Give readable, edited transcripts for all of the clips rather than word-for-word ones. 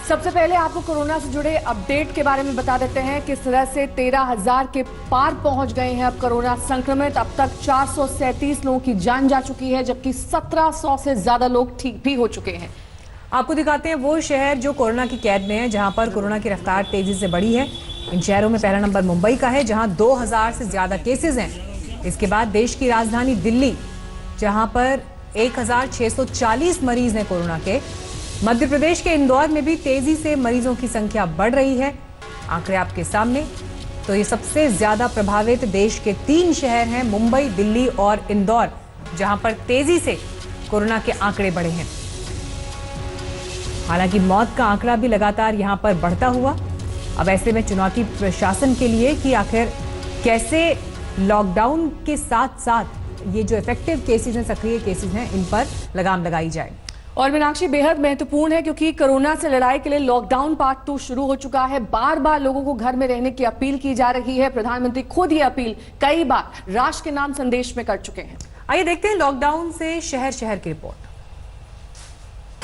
सबसे पहले आपको कोरोना से जुड़े अपडेट के बारे में बता देते हैं। किस तरह से 13,000 के पार पहुंच गए हैं अब कोरोना संक्रमित। अब तक 437 लोगों की जान जा चुकी है, जबकि 1700 से ज्यादा लोग ठीक भी हो चुके हैं। आपको दिखाते हैं वो शहर जो कोरोना की कैद में है, जहां पर कोरोना की रफ्तार तेजी से बढ़ी है। इन शहरों में पहला नंबर मुंबई का है, जहां 2000 से ज्यादा केसेस हैं। इसके बाद देश की राजधानी दिल्ली, जहां पर 1640 मरीज हैं कोरोना के। मध्य प्रदेश के इंदौर में भी तेजी से मरीजों की संख्या बढ़ रही है। आंकड़े आपके सामने। तो ये सबसे ज्यादा प्रभावित देश के 3 शहर हैं, मुंबई, दिल्ली और इंदौर, जहां पर तेजी से कोरोना के आंकड़े बढ़े हैं। हालांकि मौत का आंकड़ा भी लगातार यहां पर बढ़ता हुआ। अब ऐसे में चुनौती प्रशासन के लिए कि आखिर कैसे लॉकडाउन के साथ साथ ये जो इफेक्टिव केसेस हैं, सक्रिय केसेस हैं, इन पर लगाम लगाई जाए। और मीनाक्षी, बेहद महत्वपूर्ण है क्योंकि कोरोना से लड़ाई के लिए लॉकडाउन पार्ट 2 शुरू हो चुका है। बार बार लोगों को घर में रहने की अपील की जा रही है। प्रधानमंत्री खुद ये अपील कई बार राष्ट्र के नाम संदेश में कर चुके हैं। आइए देखते हैं लॉकडाउन से शहर शहर की रिपोर्ट।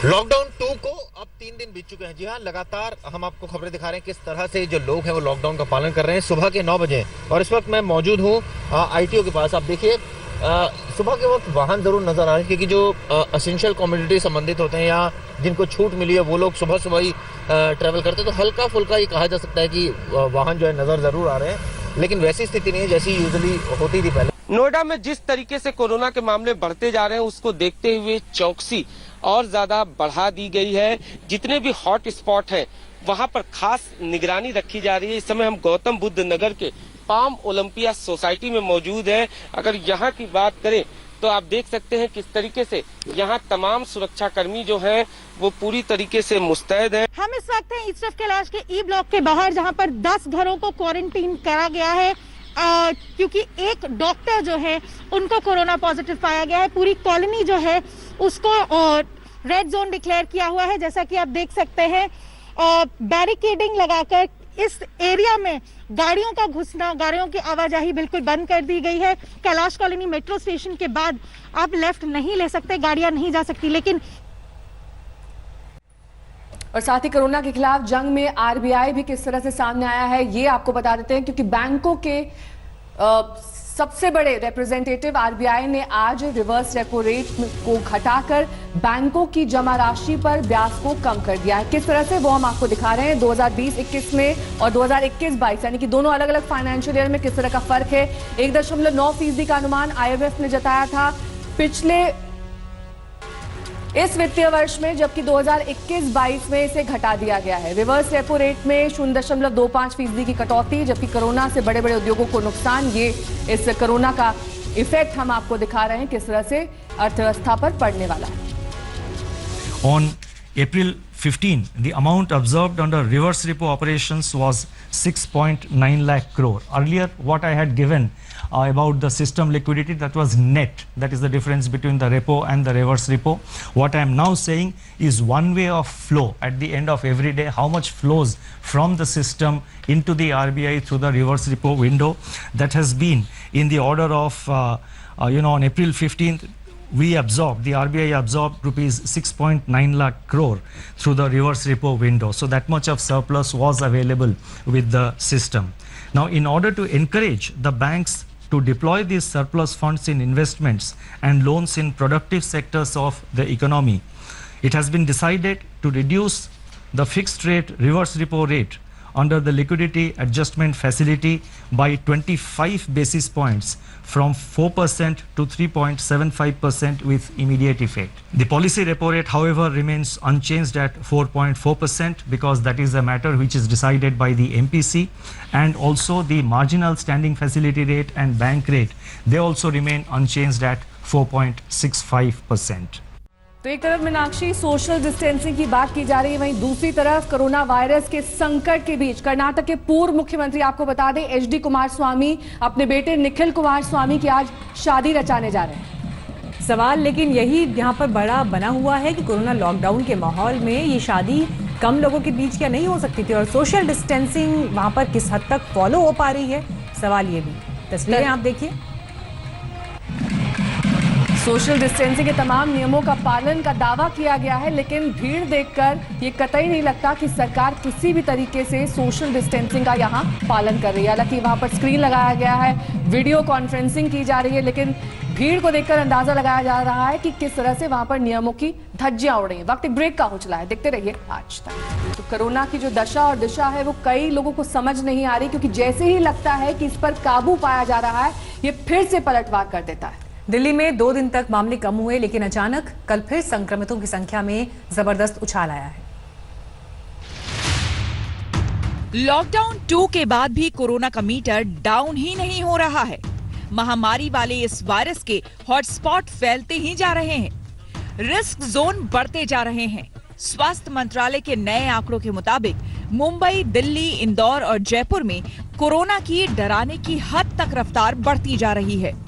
लॉकडाउन 2 को अब 3 दिन बीत चुके हैं। जी हाँ, लगातार हम आपको खबरें दिखा रहे हैं किस तरह से जो लोग हैं वो लॉकडाउन का पालन कर रहे हैं। सुबह के 9 बजे और इस वक्त मैं मौजूद हूँ ITO के पास। आप देखिए सुबह के वक्त वाहन जरूर नजर आ रहे हैं, क्योंकि जो एसेंशियल कम्युनिटी संबंधित होते हैं या जिनको छूट मिली है वो लोग सुबह सुबह ही ट्रैवल करते हैं। तो हल्का फुल्का ये कहा जा सकता है कि वाहन जो है नजर जरूर आ रहे हैं, लेकिन वैसी स्थिति नहीं है जैसी यूजुअली होती थी पहले। नोएडा में जिस तरीके से कोरोना के मामले बढ़ते जा रहे हैं, उसको देखते हुए चौकसी और ज्यादा बढ़ा दी गई है। जितने भी हॉट स्पॉट हैं वहां पर खास निगरानी रखी जा रही है। इस समय हम गौतम बुद्ध नगर के पाम ओलंपिया सोसाइटी में मौजूद है। अगर यहाँ की बात करें तो आप देख सकते हैं किस तरीके से यहाँ तमाम सुरक्षा कर्मी जो हैं वो पूरी तरीके से मुस्तैद हैं। हम इस वक्त हैं ईस्ट ऑफ कैलाश के ई ब्लॉक के बाहर, जहाँ पर 10 घरों को क्वारंटीन करा गया है क्योंकि एक डॉक्टर जो है उनको कोरोना पॉजिटिव पाया गया है। पूरी कॉलोनी जो है उसको रेड जोन डिक्लेयर किया हुआ है। जैसा कि आप देख सकते हैं बैरिकेडिंग लगाकर इस एरिया में गाड़ियों का घुसना, गाड़ियों की आवाजाही बिल्कुल बंद कर दी गई है। कैलाश कॉलोनी मेट्रो स्टेशन के बाद आप लेफ्ट नहीं ले सकते, गाड़ियां नहीं जा सकती। लेकिन और साथ ही कोरोना के खिलाफ जंग में RBI भी किस तरह से सामने आया है ये आपको बता देते हैं, क्योंकि बैंकों के सबसे बड़े रिप्रेजेंटेटिव RBI ने आज रिवर्स रेपो रेट को घटाकर बैंकों की जमा राशि पर ब्याज को कम कर दिया है। किस तरह से वो हम आपको दिखा रहे हैं। 2020-21 में और 2021-22 यानी कि दोनों अलग अलग फाइनेंशियल ईयर में किस तरह का फर्क है। 1.9% का अनुमान IMF ने जताया था पिछले इस वित्तीय वर्ष में, जबकि 2021-22 में इसे घटा दिया गया है। रिवर्स रेपो रेट में 0.25% की कटौती, जबकि कोरोना से बड़े बड़े उद्योगों को नुकसान। ये इस कोरोना का इफेक्ट हम आपको दिखा रहे हैं किस तरह से अर्थव्यवस्था पर पड़ने वाला है। On April 15, the amount observed under reverse repo operations was 6.9 lakh crore. Earlier, what I had given about the system liquidity, that was net. That is the difference between the repo and the reverse repo. What I am now saying is one way of flow at the end of every day, how much flows from the system into the RBI through the reverse repo window. That has been in the order of, on April 15th, the RBI absorbed rupees 6.9 lakh crore through the reverse repo window. So that much of surplus was available with the system. Now, in order to encourage the banks to deploy these surplus funds in investments and loans in productive sectors of the economy, it has been decided to reduce the fixed rate reverse repo rate under the liquidity adjustment facility by 25 basis points from 4% to 3.75% with immediate effect. The policy repo rate, however, remains unchanged at 4.4% because that is a matter which is decided by the MPC, and also the marginal standing facility rate and bank rate, they also remain unchanged at 4.65%. तो एक तरफ Meenakshi social distancing की बात की जा रही है, वहीं दूसरी तरफ कोरोना वायरस के संकट के बीच कर्नाटक के पूर्व मुख्यमंत्री, आपको बता दें, HD कुमारस्वामी अपने बेटे निखिल कुमारस्वामी की आज शादी रचाने जा रहे हैं। सवाल लेकिन यही यहाँ पर बड़ा बना हुआ है कि कोरोना लॉकडाउन के माहौल में ये शादी कम लोगों के बीच क्या नहीं हो सकती थी, और सोशल डिस्टेंसिंग वहाँ पर किस हद तक फॉलो हो पा रही है, सवाल ये भी। तस्वीरें आप देखिए। सोशल डिस्टेंसिंग के तमाम नियमों का पालन का दावा किया गया है, लेकिन भीड़ देखकर ये कतई नहीं लगता कि सरकार किसी भी तरीके से सोशल डिस्टेंसिंग का यहाँ पालन कर रही है। हालांकि वहां पर स्क्रीन लगाया गया है, वीडियो कॉन्फ्रेंसिंग की जा रही है, लेकिन भीड़ को देखकर अंदाजा लगाया जा रहा है कि किस तरह से वहां पर नियमों की धज्जियां उड़ रही हैं। वक्त एक ब्रेक का हो चला है, देखते रहिए आज तक। तो कोरोना की जो दशा और दिशा है वो कई लोगों को समझ नहीं आ रही, क्योंकि जैसे ही लगता है कि इस पर काबू पाया जा रहा है, ये फिर से पलटवार कर देता है। दिल्ली में 2 दिन तक मामले कम हुए, लेकिन अचानक कल फिर संक्रमितों की संख्या में जबरदस्त उछाल आया है। लॉकडाउन 2 के बाद भी कोरोना का मीटर डाउन ही नहीं हो रहा है। महामारी वाले इस वायरस के हॉटस्पॉट फैलते ही जा रहे हैं, रिस्क जोन बढ़ते जा रहे हैं। स्वास्थ्य मंत्रालय के नए आंकड़ों के मुताबिक मुंबई, दिल्ली, इंदौर और जयपुर में कोरोना की डराने की हद तक रफ्तार बढ़ती जा रही है।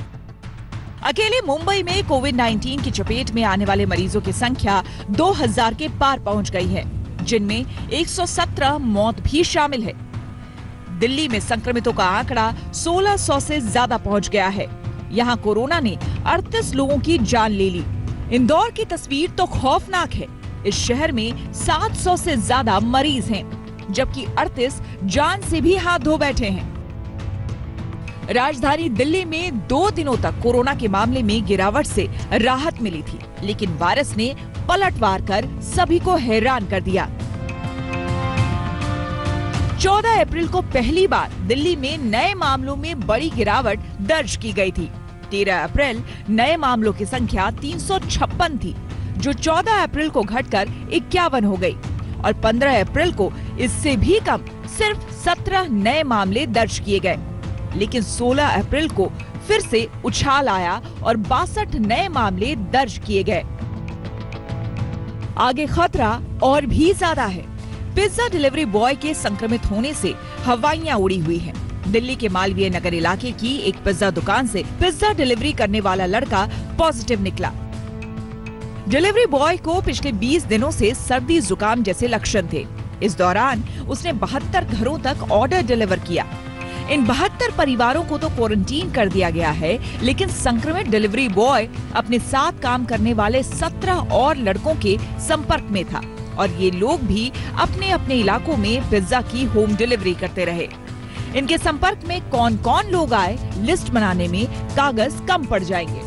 अकेले मुंबई में कोविड-19 की चपेट में आने वाले मरीजों की संख्या 2000 के पार पहुंच गई है, जिनमें 117 मौत भी शामिल है। दिल्ली में संक्रमितों का आंकड़ा 1600 से ज्यादा पहुंच गया है। यहां कोरोना ने 38 लोगों की जान ले ली। इंदौर की तस्वीर तो खौफनाक है। इस शहर में 700 से ज्यादा मरीज हैं, जबकि 38 जान से भी हाथ धो बैठे हैं। राजधानी दिल्ली में 2 दिनों तक कोरोना के मामले में गिरावट से राहत मिली थी, लेकिन वायरस ने पलटवार कर सभी को हैरान कर दिया। 14 अप्रैल को पहली बार दिल्ली में नए मामलों में बड़ी गिरावट दर्ज की गई थी। 13 अप्रैल नए मामलों की संख्या 356 थी, जो 14 अप्रैल को घटकर 51 हो गई, और 15 अप्रैल को इससे भी कम सिर्फ 17 नए मामले दर्ज किए गए। लेकिन 16 अप्रैल को फिर से उछाल आया और 62 नए मामले दर्ज किए गए। आगे खतरा और भी ज्यादा है। पिज्जा डिलीवरी बॉय के संक्रमित होने से हवाइयां उड़ी हुई हैं। दिल्ली के मालवीय नगर इलाके की एक पिज्जा दुकान से पिज्जा डिलीवरी करने वाला लड़का पॉजिटिव निकला। डिलीवरी बॉय को पिछले 20 दिनों से सर्दी जुकाम जैसे लक्षण थे। इस दौरान उसने 72 घरों तक ऑर्डर डिलीवर किया। इन 72 परिवारों को तो क्वारंटीन कर दिया गया है, लेकिन संक्रमित डिलीवरी बॉय अपने साथ काम करने वाले 17 और लड़कों के संपर्क में था, और ये लोग भी अपने अपने इलाकों में पिज्जा की होम डिलीवरी करते रहे। इनके संपर्क में कौन कौन लोग आए, लिस्ट बनाने में कागज कम पड़ जाएंगे।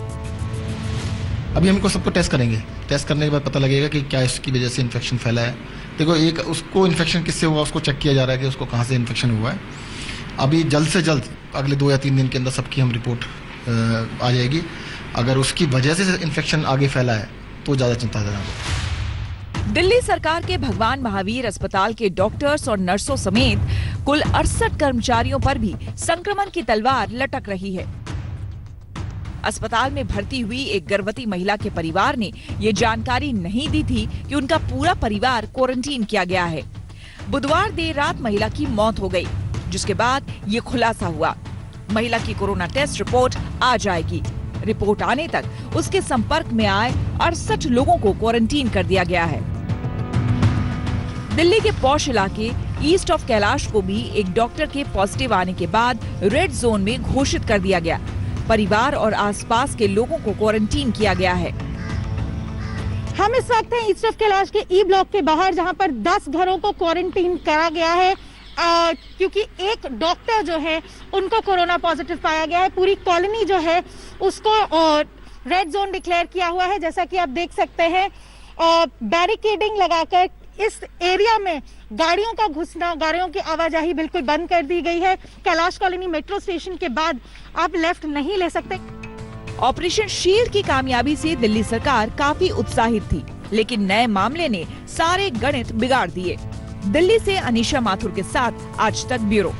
अभी हमको सबको टेस्ट करेंगे। टेस्ट करने के बाद पता लगेगा कि क्या इसकी वजह से इन्फेक्शन फैला है। देखो, एक उसको इन्फेक्शन किससे हुआ उसको चेक किया जा रहा है कि उसको कहाँ से इन्फेक्शन हुआ है। अभी जल्द से जल्द अगले 2 या 3 दिन के अंदर सबकी हम रिपोर्ट आ जाएगी। अगर उसकी वजह से इन्फेक्शन आगे फैला है तो ज़्यादा चिंताजनक है। दिल्ली सरकार के भगवान महावीर अस्पताल के डॉक्टर्स और नर्सों समेत कुल 68 कर्मचारियों पर भी संक्रमण की तलवार लटक रही है। अस्पताल में भर्ती हुई एक गर्भवती महिला के परिवार ने ये जानकारी नहीं दी थी कि उनका पूरा परिवार क्वारंटीन किया गया है। बुधवार देर रात महिला की मौत हो गई, जिसके बाद ये खुलासा हुआ। महिला की कोरोना टेस्ट रिपोर्ट आ जाएगी। रिपोर्ट आने तक उसके संपर्क में आए 68 लोगों को क्वारंटीन कर दिया गया है। दिल्ली के पॉश इलाके ईस्ट ऑफ कैलाश को भी एक डॉक्टर के पॉजिटिव आने के बाद रेड जोन में घोषित कर दिया गया। परिवार और आसपास के लोगों को क्वारंटीन किया गया है। हम इस वक्त हैं ईस्ट ऑफ कैलाश के ई ब्लॉक के बाहर, जहां पर 10 घरों को क्वारंटीन करा गया है, क्योंकि एक डॉक्टर जो है उनको कोरोना पॉजिटिव पाया गया है। पूरी कॉलोनी जो है उसको रेड जोन डिक्लेयर किया हुआ है। जैसा कि आप देख सकते हैं, बैरिकेडिंग लगाकर इस एरिया में गाड़ियों का घुसना, गाड़ियों की आवाजाही बिल्कुल बंद कर दी गई है। कैलाश कॉलोनी मेट्रो स्टेशन के बाद आप लेफ्ट नहीं ले सकते। ऑपरेशन शील्ड की कामयाबी से दिल्ली सरकार काफी उत्साहित थी, लेकिन नए मामले ने सारे गणित बिगाड़ दिए। दिल्ली से अनीशा माथुर के साथ आज तक ब्यूरो।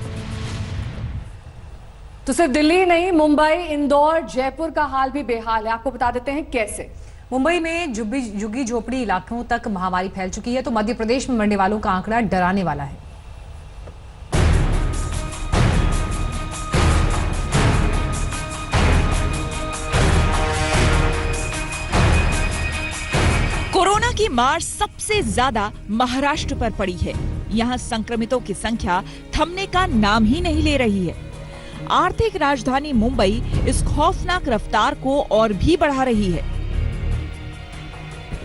तो सिर्फ दिल्ली नहीं, मुंबई, इंदौर, जयपुर का हाल भी बेहाल है। आपको बता देते हैं कैसे। मुंबई में झुग्गी झोपड़ी इलाकों तक महामारी फैल चुकी है, तो मध्य प्रदेश में मरने वालों का आंकड़ा डराने वाला है। कोरोना की मार सबसे ज्यादा महाराष्ट्र पर पड़ी है। यहाँ संक्रमितों की संख्या थमने का नाम ही नहीं ले रही है। आर्थिक राजधानी मुंबई इस खौफनाक रफ्तार को और भी बढ़ा रही है।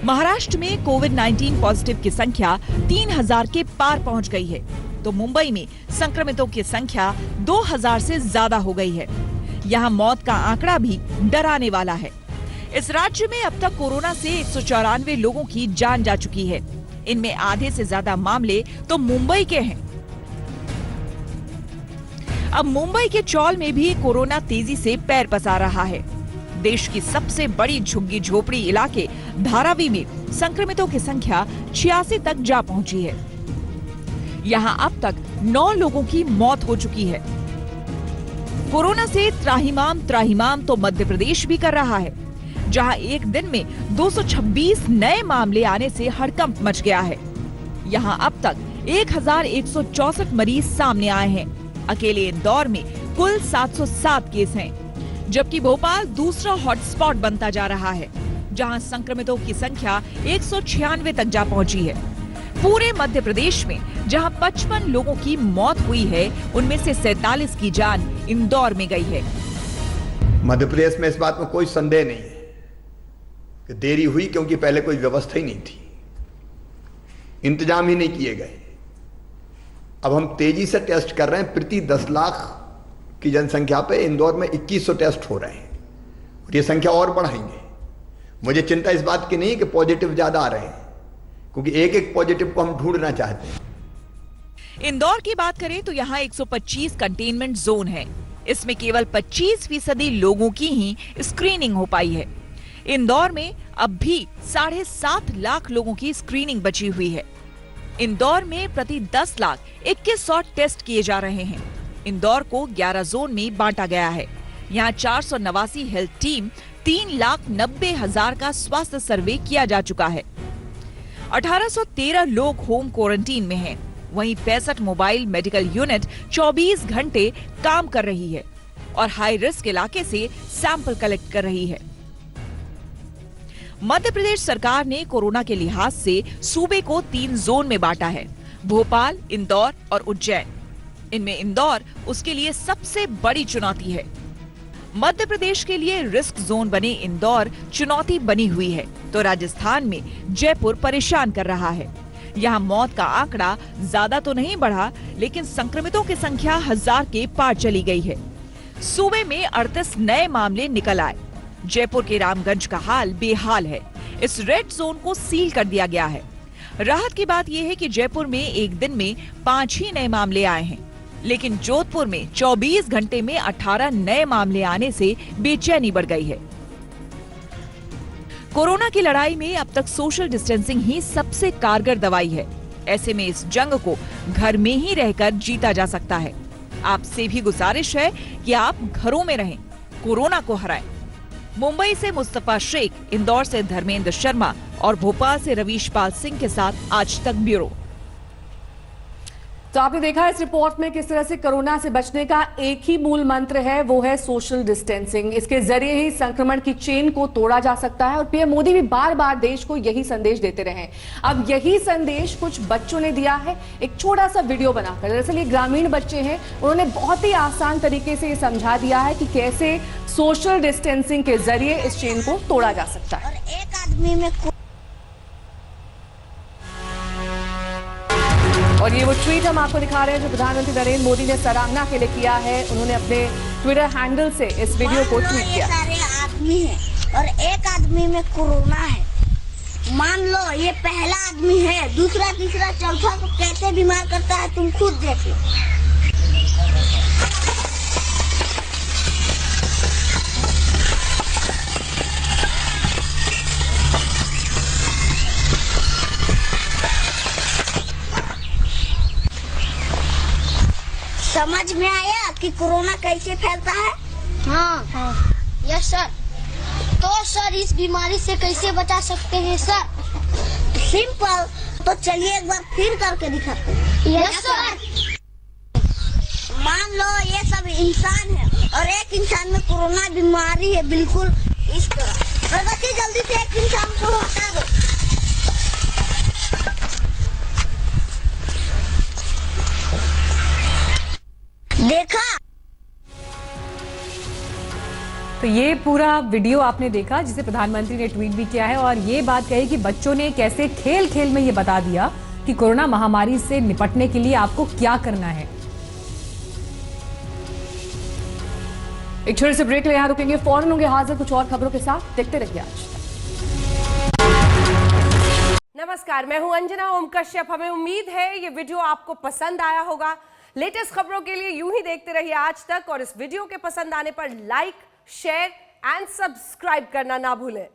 महाराष्ट्र में कोविड-19 पॉजिटिव की संख्या 3000 के पार पहुंच गई है, तो मुंबई में संक्रमितों की संख्या 2000 से ज्यादा हो गई है। यहाँ मौत का आंकड़ा भी डराने वाला है। इस राज्य में अब तक कोरोना से 194 लोगों की जान जा चुकी है। इनमें आधे से ज्यादा मामले तो मुंबई के हैं। अब मुंबई के चौल में भी कोरोना तेजी से पैर पसार रहा है। देश की सबसे बड़ी झुग्गी झोपड़ी इलाके धारावी में संक्रमितों की संख्या 86 तक जा पहुंची है। यहाँ अब तक 9 लोगों की मौत हो चुकी है। कोरोना से त्राहिमाम तो मध्य प्रदेश भी कर रहा है, जहां एक दिन में 226 नए मामले आने से हड़कंप मच गया है। यहां अब तक 1164 मरीज सामने आए हैं। अकेले इंदौर में कुल 707 केस हैं, जबकि भोपाल दूसरा हॉटस्पॉट बनता जा रहा है, जहां संक्रमितों की संख्या 196 तक जा पहुंची है। पूरे मध्य प्रदेश में जहां 55 लोगों की मौत हुई है, उनमें से 47 की जान इंदौर में गई है। मध्य प्रदेश में इस बात में कोई संदेह नहीं है कि देरी हुई, क्योंकि पहले कोई व्यवस्था ही नहीं थी, इंतजाम ही नहीं किए गए। अब हम तेजी से टेस्ट कर रहे हैं। प्रति 10 लाख की जनसंख्या पे इंदौर में 2100 टेस्ट हो रहे हैं, और ये संख्या और बढ़ाएंगे। मुझे चिंता इस बात की नहीं कि पॉजिटिव ज्यादा आ रहे हैं, क्योंकि एक एक पॉजिटिव को हम ढूंढना चाहते हैं। इंदौर की बात करें तो यहाँ 125 कंटेनमेंट जोन है। इसमें केवल 25% लोगों की ही स्क्रीनिंग हो पाई है। इंदौर में अब भी 7.5 लाख लोगों की स्क्रीनिंग बची हुई है। इंदौर में प्रति 10 लाख 2100 टेस्ट किए जा रहे हैं। इंदौर को 11 जोन में बांटा गया है। यहाँ 489 हेल्थ टीम, 3,90,000 का स्वास्थ्य सर्वे किया जा चुका है। 1813 लोग होम क्वारंटीन में हैं। वहीं 65 मोबाइल मेडिकल यूनिट 24 घंटे काम कर रही है और हाई रिस्क इलाके से सैंपल कलेक्ट कर रही है। मध्य प्रदेश सरकार ने कोरोना के लिहाज से सूबे को 3 जोन में बांटा है: भोपाल, इंदौर और उज्जैन। इनमें इंदौर उसके लिए सबसे बड़ी चुनौती है। मध्य प्रदेश के लिए रिस्क जोन बने इंदौर चुनौती बनी हुई है, तो राजस्थान में जयपुर परेशान कर रहा है। यहाँ मौत का आंकड़ा ज्यादा तो नहीं बढ़ा, लेकिन संक्रमितों की संख्या 1000 के पार चली गई है। सूबे में 38 नए मामले निकल आए। जयपुर के रामगंज का हाल बेहाल है। इस रेड जोन को सील कर दिया गया है। राहत की बात यह है कि जयपुर में एक दिन में 5 ही नए मामले आए हैं, लेकिन जोधपुर में 24 घंटे में 18 नए मामले आने से बेचैनी बढ़ गई है। कोरोना की लड़ाई में अब तक सोशल डिस्टेंसिंग ही सबसे कारगर दवाई है। ऐसे में इस जंग को घर में ही रहकर जीता जा सकता है। आपसे भी गुजारिश है कि आप घरों में रहें, कोरोना को हराएं। मुंबई से मुस्तफा शेख, इंदौर से धर्मेंद्र शर्मा और भोपाल से रवीश पाल सिंह के साथ आज तक ब्यूरो। तो आपने देखा इस रिपोर्ट में किस तरह से कोरोना से बचने का एक ही मूल मंत्र है, वो है सोशल डिस्टेंसिंग। इसके जरिए ही संक्रमण की चेन को तोड़ा जा सकता है और पीएम मोदी भी बार बार देश को यही संदेश देते रहे। अब यही संदेश कुछ बच्चों ने दिया है एक छोटा सा वीडियो बनाकर। दरअसल ये ग्रामीण बच्चे हैं, उन्होंने बहुत ही आसान तरीके से ये समझा दिया है कि कैसे सोशल डिस्टेंसिंग के जरिए इस चेन को तोड़ा जा सकता है। और एक आदमी में और ये वो ट्वीट हम आपको दिखा रहे हैं जो प्रधानमंत्री नरेंद्र मोदी ने सराहना के लिए किया है। उन्होंने अपने ट्विटर हैंडल से इस वीडियो को ट्वीट किया। सारे आदमी हैं और एक आदमी में कोरोना है। मान लो ये पहला आदमी है, दूसरा, तीसरा, चौथा को कैसे बीमार करता है तुम खुद देख लो। समझ में आया कि कोरोना कैसे फैलता है? हाँ। Yes sir. तो सर इस बीमारी से कैसे बचा सकते हैं सर? सिंपल। तो चलिए एक बार फिर करके दिखाते हैं। Yes sir. मान लो ये सब इंसान है और एक इंसान में कोरोना बीमारी है, बिल्कुल इस तरह। प्रगति जल्दी से एक इंसान को हटा दो। देखा? तो ये पूरा वीडियो आपने देखा जिसे प्रधानमंत्री ने ट्वीट भी किया है और ये बात कही कि बच्चों ने कैसे खेल खेल में ये बता दिया कि कोरोना महामारी से निपटने के लिए आपको क्या करना है। एक छोटे से ब्रेक ले यहाँ रुकेंगे, फौरन होंगे हाजिर कुछ और खबरों के साथ। देखते रहिए आज। नमस्कार, मैं हूं अंजना ओम कश्यप। हमें उम्मीद है ये वीडियो आपको पसंद आया होगा। लेटेस्ट खबरों के लिए यूं ही देखते रहिए आज तक और इस वीडियो के पसंद आने पर लाइक, शेयर एंड सब्सक्राइब करना ना भूलें।